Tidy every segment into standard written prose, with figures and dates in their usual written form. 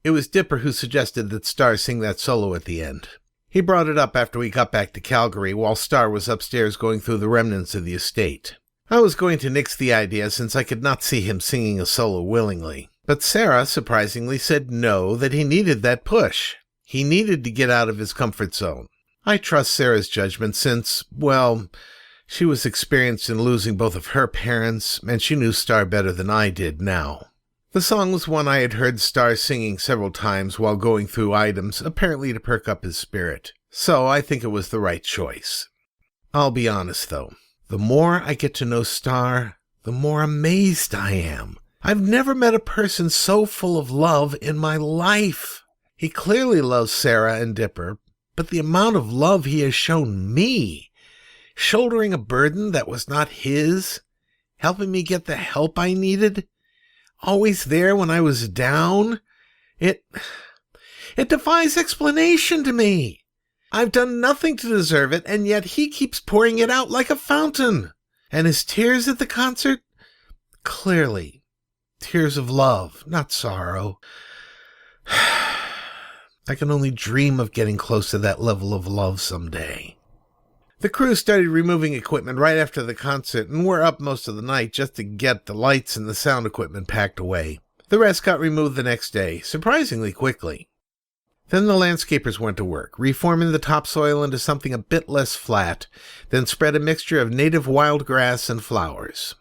It was Dipper who suggested that Star sing that solo at the end. He brought it up after we got back to Calgary while Star was upstairs going through the remnants of the estate. I was going to nix the idea since I could not see him singing a solo willingly. But Sarah surprisingly said no, that he needed that push. He needed to get out of his comfort zone. I trust Sarah's judgment since, well, she was experienced in losing both of her parents, and she knew Star better than I did now. The song was one I had heard Star singing several times while going through items, apparently to perk up his spirit. So I think it was the right choice. I'll be honest, though. The more I get to know Star, the more amazed I am. I've never met a person so full of love in my life. He clearly loves Sarah and Dipper, but the amount of love he has shown me, shouldering a burden that was not his, helping me get the help I needed, always there when I was down, it defies explanation to me. I've done nothing to deserve it, and yet he keeps pouring it out like a fountain. And his tears at the concert? Clearly, tears of love, not sorrow. I can only dream of getting close to that level of love someday. The crew started removing equipment right after the concert, and were up most of the night just to get the lights and the sound equipment packed away. The rest got removed the next day, surprisingly quickly. Then the landscapers went to work, reforming the topsoil into something a bit less flat, then spread a mixture of native wild grass and flowers.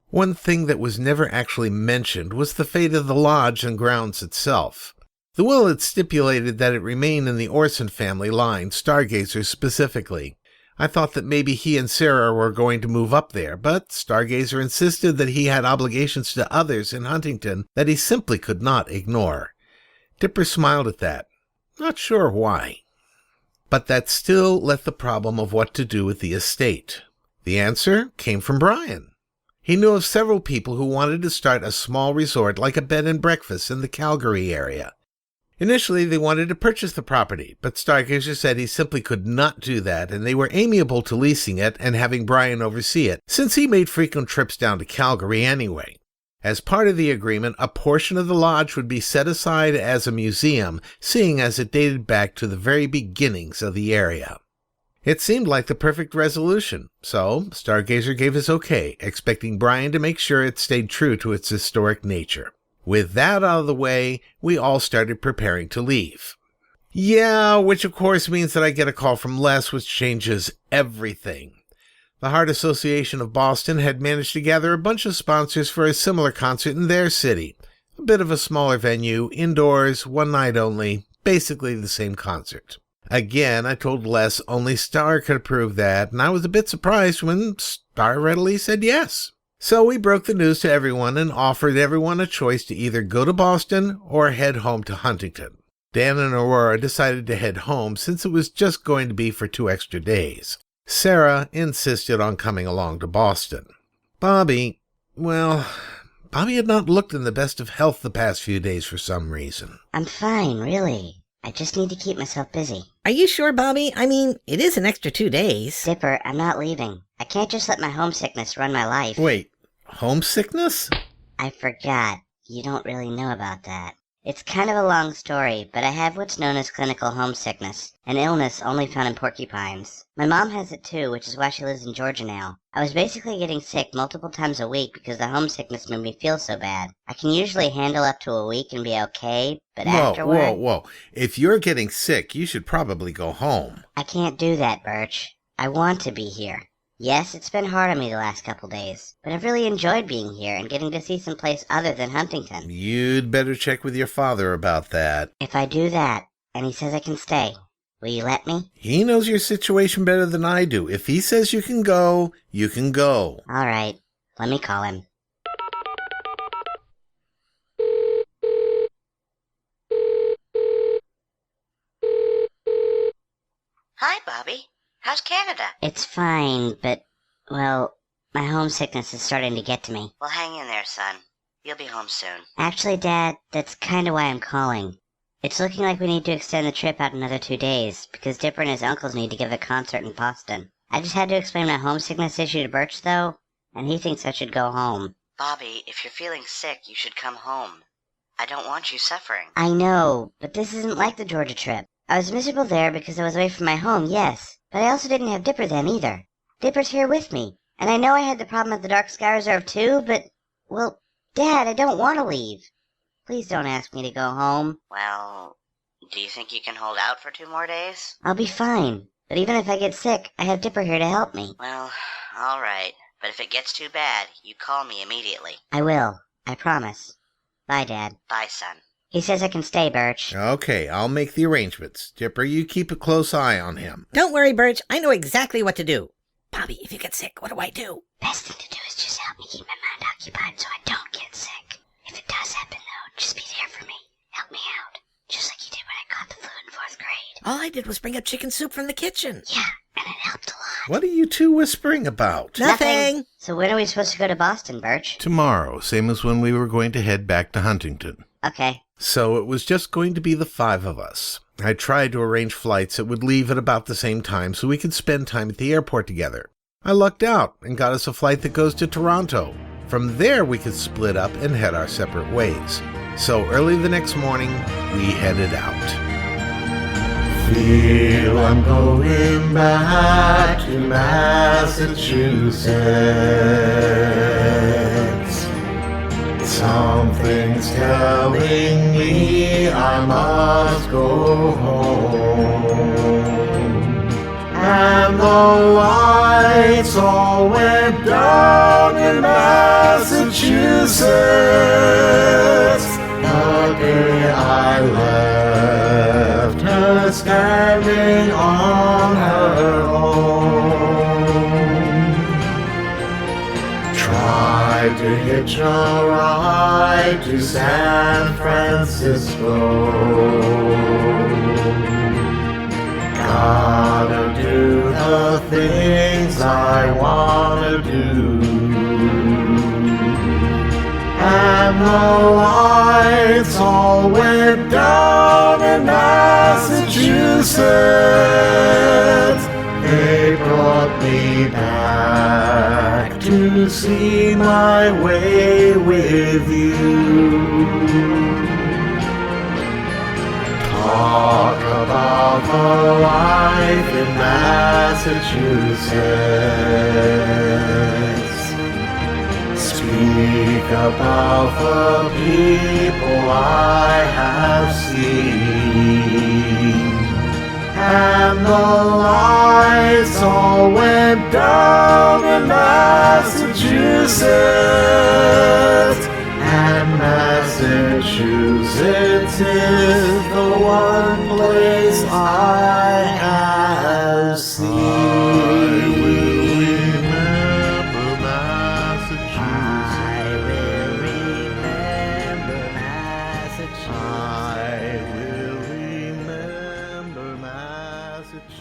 One thing that was never actually mentioned was the fate of the lodge and grounds itself. The will had stipulated that it remain in the Orson family line, Stargazers specifically. I thought that maybe he and Sarah were going to move up there, but Stargazer insisted that he had obligations to others in Huntington that he simply could not ignore. Dipper smiled at that. Not sure why. But that still left the problem of what to do with the estate. The answer came from Brian. He knew of several people who wanted to start a small resort like a bed and breakfast in the Calgary area. Initially, they wanted to purchase the property, but Stargazer said he simply could not do that, and they were amiable to leasing it and having Brian oversee it, since he made frequent trips down to Calgary anyway. As part of the agreement, a portion of the lodge would be set aside as a museum, seeing as it dated back to the very beginnings of the area. It seemed like the perfect resolution, so Stargazer gave his okay, expecting Brian to make sure it stayed true to its historic nature. With that out of the way, we all started preparing to leave. Yeah, which of course means that I get a call from Les, which changes everything. The Heart Association of Boston had managed to gather a bunch of sponsors for a similar concert in their city. A bit of a smaller venue, indoors, one night only, basically the same concert. Again, I told Les only Star could approve that, and I was a bit surprised when Star readily said yes. So we broke the news to everyone and offered everyone a choice to either go to Boston or head home to Huntington. Dan and Aurora decided to head home since it was just going to be for 2 extra days. Sarah insisted on coming along to Boston. Bobby had not looked in the best of health the past few days for some reason. I'm fine, really. I just need to keep myself busy. Are you sure, Bobby? I mean, it is an extra 2 days. Dipper, I'm not leaving. I can't just let my homesickness run my life. Wait, homesickness? I forgot. You don't really know about that. It's kind of a long story, but I have what's known as clinical homesickness, an illness only found in porcupines. My mom has it too, which is why she lives in Georgia now. I was basically getting sick multiple times a week because the homesickness made me feel so bad. I can usually handle up to a week and be okay, but afterward... Whoa. If you're getting sick, you should probably go home. I can't do that, Birch. I want to be here. Yes, it's been hard on me the last couple days, but I've really enjoyed being here and getting to see some place other than Huntington. You'd better check with your father about that. If I do that, and he says I can stay, will you let me? He knows your situation better than I do. If he says you can go, you can go. All right, let me call him. Hi, Bobby. How's Canada? It's fine, but, well, my homesickness is starting to get to me. Well, hang in there, son. You'll be home soon. Actually, Dad, that's kind of why I'm calling. It's looking like we need to extend the trip out another 2 days, because Dipper and his uncles need to give a concert in Boston. I just had to explain my homesickness issue to Birch, though, and he thinks I should go home. Bobby, if you're feeling sick, you should come home. I don't want you suffering. I know, but this isn't like the Georgia trip. I was miserable there because I was away from my home, yes, but I also didn't have Dipper then either. Dipper's here with me, and I know I had the problem at the Dark Sky Reserve too, but, well, Dad, I don't want to leave. Please don't ask me to go home. Well, do you think you can hold out for 2 more days? I'll be fine, but even if I get sick, I have Dipper here to help me. Well, all right. But if it gets too bad, you call me immediately. I will, I promise. Bye, Dad. Bye, son. He says I can stay, Birch. Okay, I'll make the arrangements. Dipper, you keep a close eye on him. Don't worry, Birch. I know exactly what to do. Bobby, if you get sick, what do I do? Best thing to do is just help me keep my mind occupied so I don't get sick. If it does happen, though, just be there for me. Help me out. Just like you did when I caught the flu in 4th grade. All I did was bring up chicken soup from the kitchen. Yeah, and it helped a lot. What are you two whispering about? Nothing. So when are we supposed to go to Boston, Birch? Tomorrow, same as when we were going to head back to Huntington. Okay. So it was just going to be the 5 of us. I tried to arrange flights that would leave at about the same time so we could spend time at the airport together. I lucked out and got us a flight that goes to Toronto. From there, we could split up and head our separate ways. So early the next morning, we headed out. Feel I'm going back to Massachusetts. Something's telling me I must go home. And the lights all went down in Massachusetts the day I left her standing on her own. Tried to hitch a ride to San Francisco. Gotta do the things I wanna do. And the lights all went down in Massachusetts. They brought me back to see my way with you. Talk about the life in Massachusetts. Speak about the people I have seen. And the lights all went down in Massachusetts. And Massachusetts is the one place I have seen. I will remember Massachusetts. I will remember Massachusetts. I will remember Massachusetts.